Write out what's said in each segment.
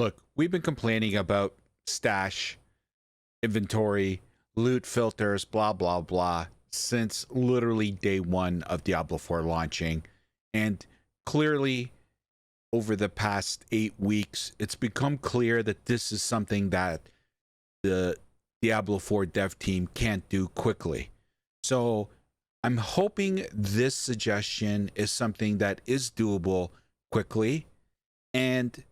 Look, we've been complaining about stash, inventory, loot filters, blah, blah, blah, since literally day one of Diablo 4 launching. And clearly, over the past 8 weeks, it's become clear that this is something that the Diablo 4 dev team can't do quickly. So I'm hoping this suggestion is something that is doable quickly. And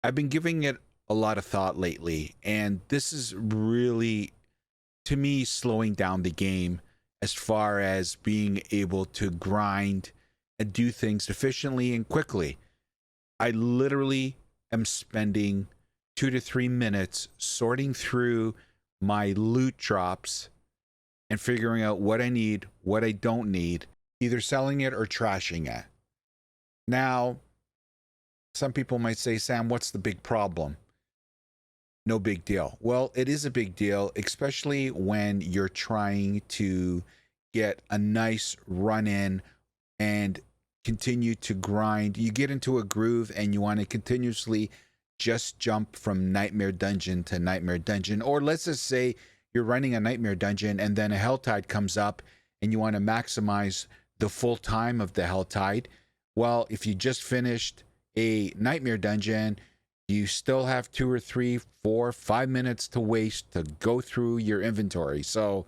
I've been giving it a lot of thought lately. And this is really, to me, slowing down the game as far as being able to grind and do things efficiently and quickly. I literally am spending 2 to 3 minutes sorting through my loot drops and figuring out what I need, what I don't need, either selling it or trashing it. Now, some people might say, Sam, what's the big problem? No big deal. Well, it is a big deal, especially when you're trying to get a nice run in and continue to grind. You get into a groove and you want to continuously just jump from nightmare dungeon to nightmare dungeon. Or let's just say you're running a nightmare dungeon and then a hell tide comes up and you want to maximize the full time of the hell tide. Well, if you just finished a nightmare dungeon, you still have 2 or 3, 4, 5 minutes to waste to go through your inventory. So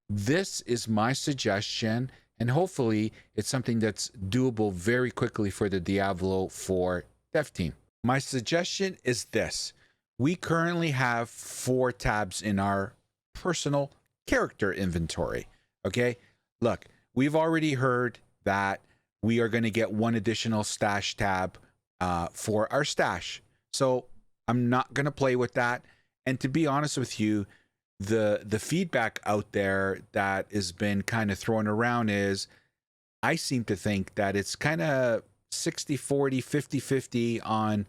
this is my suggestion, and hopefully it's something that's doable very quickly for the Diablo 4 dev team. My suggestion is this. We currently have 4 tabs in our personal character inventory. Okay, look, we've already heard that we are going to get 1 additional stash tab for our stash. So I'm not going to play with that. And to be honest with you, the feedback out there that has been kind of thrown around is, I seem to think that it's kind of 60-40, 50-50 on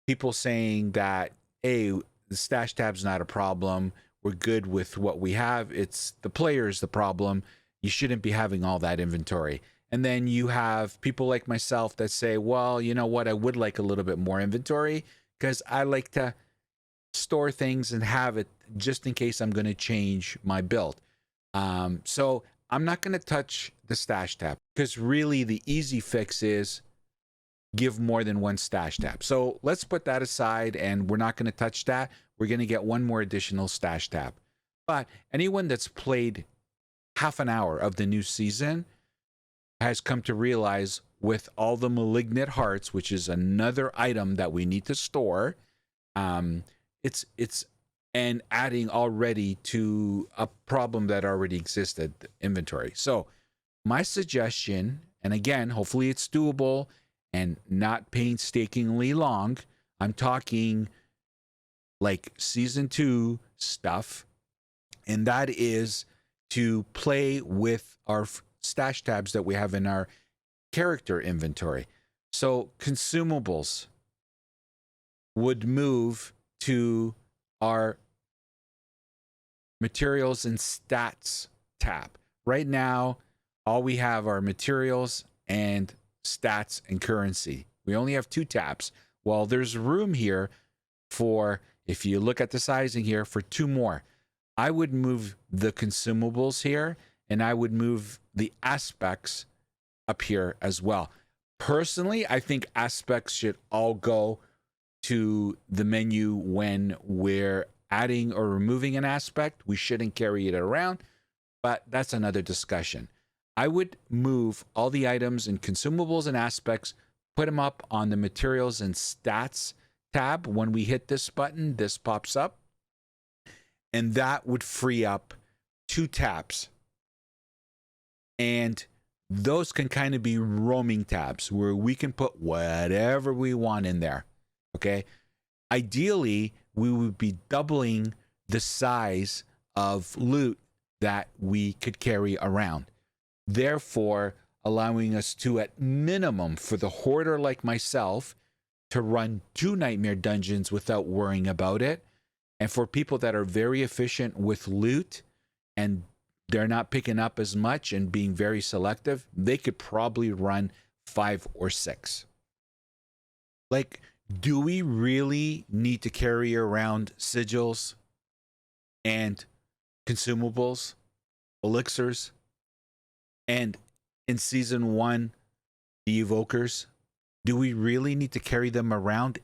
people saying that, hey, the stash tab's not a problem. We're good with what we have. It's the player's the problem. You shouldn't be having all that inventory. And then you have people like myself that say, well, you know what? I would like a little bit more inventory because I like to store things and have it just in case I'm going to change my build. So I'm not going to touch the stash tab because really the easy fix is give more than 1 stash tab. So let's put that aside and we're not going to touch that. We're going to get 1 more additional stash tab. But anyone that's played half an hour of the new season has come to realize with all the malignant hearts, which is another item that we need to store, it's and adding already to a problem that already existed, inventory. So my suggestion, and again, hopefully it's doable and not painstakingly long. I'm talking like season 2 stuff, and that is to play with our stash tabs that we have in our character inventory. So consumables would move to our materials and stats tab. Right now, all we have are materials and stats and currency. We only have 2 tabs. Well, there's room here for, if you look at the sizing here, for 2 more. I would move the consumables here, and I would move the aspects up here as well. Personally, I think aspects should all go to the menu when we're adding or removing an aspect. We shouldn't carry it around, but that's another discussion. I would move all the items and consumables and aspects, put them up on the materials and stats tab. When we hit this button, this pops up, and that would free up 2 tabs. And those can kind of be roaming tabs where we can put whatever we want in there. Okay. Ideally, we would be doubling the size of loot that we could carry around. Therefore, allowing us to, at minimum, for the hoarder like myself, to run 2 nightmare dungeons without worrying about it. And for people that are very efficient with loot and they're not picking up as much and being very selective, they could probably run 5 or 6. Like, Do we really need to carry around sigils and consumables, elixirs, and in season 1, the evokers? Do we really need to carry them around?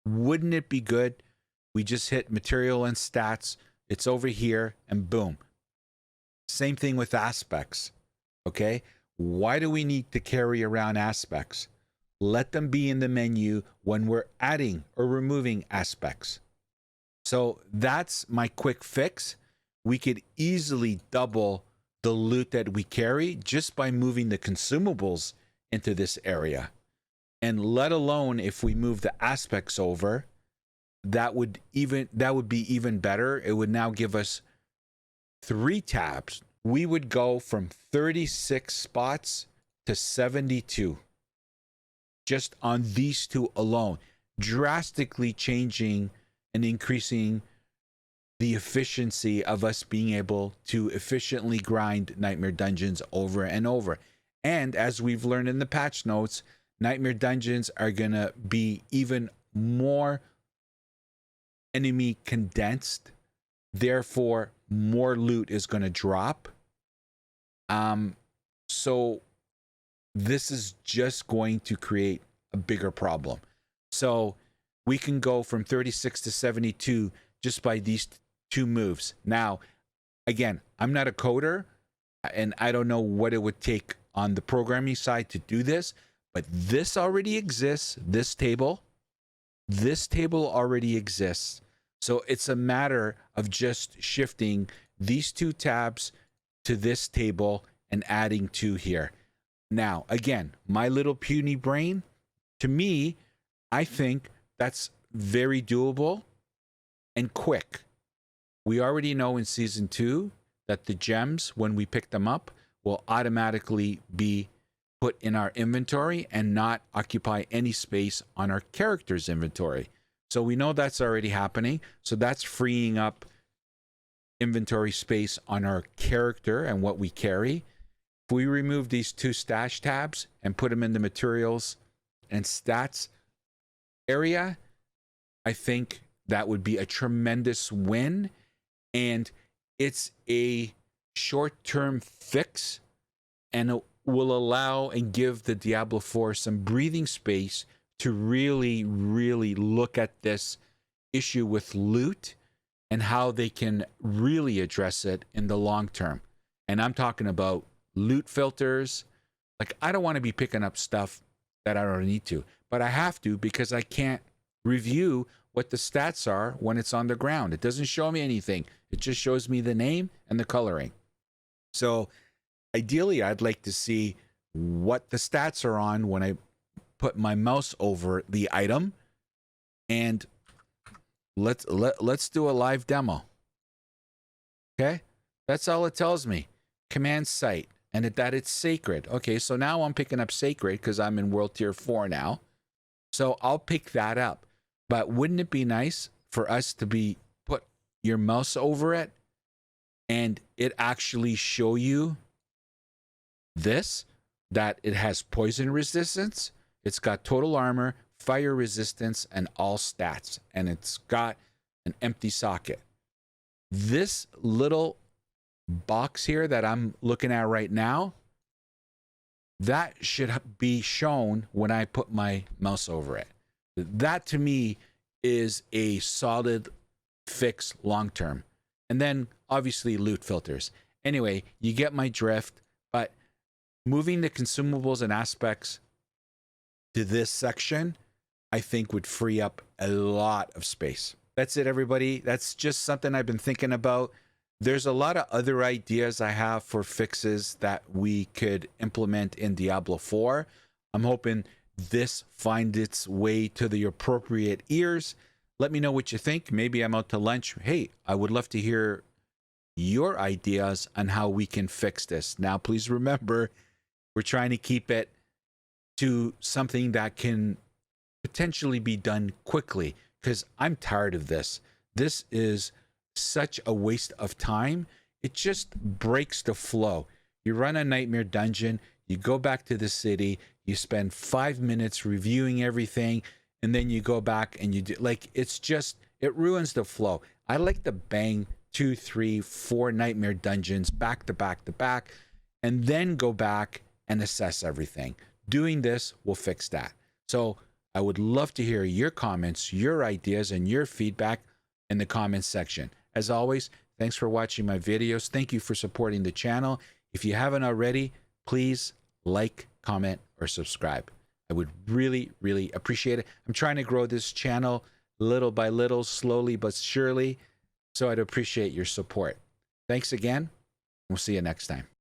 Wouldn't it be good? We just hit material and stats. It's over here, and boom. Same thing with aspects. Okay? Why do we need to carry around aspects? Let them be in the menu when we're adding or removing aspects. So that's my quick fix. We could easily double the loot that we carry just by moving the consumables into this area. And let alone if we move the aspects over, that would be even better. It would now give us 3 tabs. We would go from 36 spots to 72 just on these 2 alone, drastically changing and increasing the efficiency of us being able to efficiently grind Nightmare Dungeons over and over. And as we've learned in the patch notes, Nightmare Dungeons are gonna be even more enemy condensed, therefore more loot is gonna drop. So this is just going to create a bigger problem. So we can go from 36 to 72 just by these 2 moves. Now, again, I'm not a coder and I don't know what it would take on the programming side to do this, but this already exists. This table already exists. So it's a matter of just shifting these 2 tabs to this table and adding 2 here. Now, again, my little puny brain, to me, I think that's very doable and quick. We already know in season 2 that the gems, when we pick them up, will automatically be put in our inventory and not occupy any space on our character's inventory. So we know that's already happening. So that's freeing up inventory space on our character and what we carry. If we remove these 2 stash tabs and put them in the materials and stats area, I think that would be a tremendous win. And it's a short-term fix, and it will allow and give the Diablo 4 some breathing space to really, really look at this issue with loot and how they can really address it in the long term. And I'm talking about loot filters. Like, I don't want to be picking up stuff that I don't need to, but I have to because I can't review what the stats are when it's on the ground. It doesn't show me anything. It just shows me the name and the coloring. So ideally, I'd like to see what the stats are on when I put my mouse over the item. And let's do a live demo. Okay? That's all it tells me. Command site. And that it's sacred. Okay, so now I'm picking up sacred because I'm in world tier 4 now. So I'll pick that up. But wouldn't it be nice for us to put your mouse over it and it actually show you this, that it has poison resistance, it's got total armor, fire resistance, and all stats, and it's got an empty socket. This little box here that I'm looking at right now, that should be shown when I put my mouse over it. That to me is a solid fix long term. And then obviously loot filters. Anyway, you get my drift, but moving the consumables and aspects to this section, I think would free up a lot of space. That's it, everybody. That's just something I've been thinking about. There's a lot of other ideas I have for fixes that we could implement in Diablo 4. I'm hoping this finds its way to the appropriate ears. Let me know what you think. Maybe I'm out to lunch. Hey, I would love to hear your ideas on how we can fix this. Now, please remember, we're trying to keep it to something that can potentially be done quickly because I'm tired of this. This is such a waste of time. It just breaks the flow. You run a Nightmare Dungeon, you go back to the city, you spend 5 minutes reviewing everything, and then you go back and you do, like, it's just, it ruins the flow. I like to bang 2, 3, 4 nightmare dungeons back to back to back, and then go back and assess everything. Doing this will fix that. So I would love to hear your comments, your ideas, and your feedback in the comments section. As always, thanks for watching my videos. Thank you for supporting the channel. If you haven't already, please like, comment, or subscribe. I would really, really appreciate it. I'm trying to grow this channel little by little, slowly but surely. So I'd appreciate your support. Thanks again. We'll see you next time.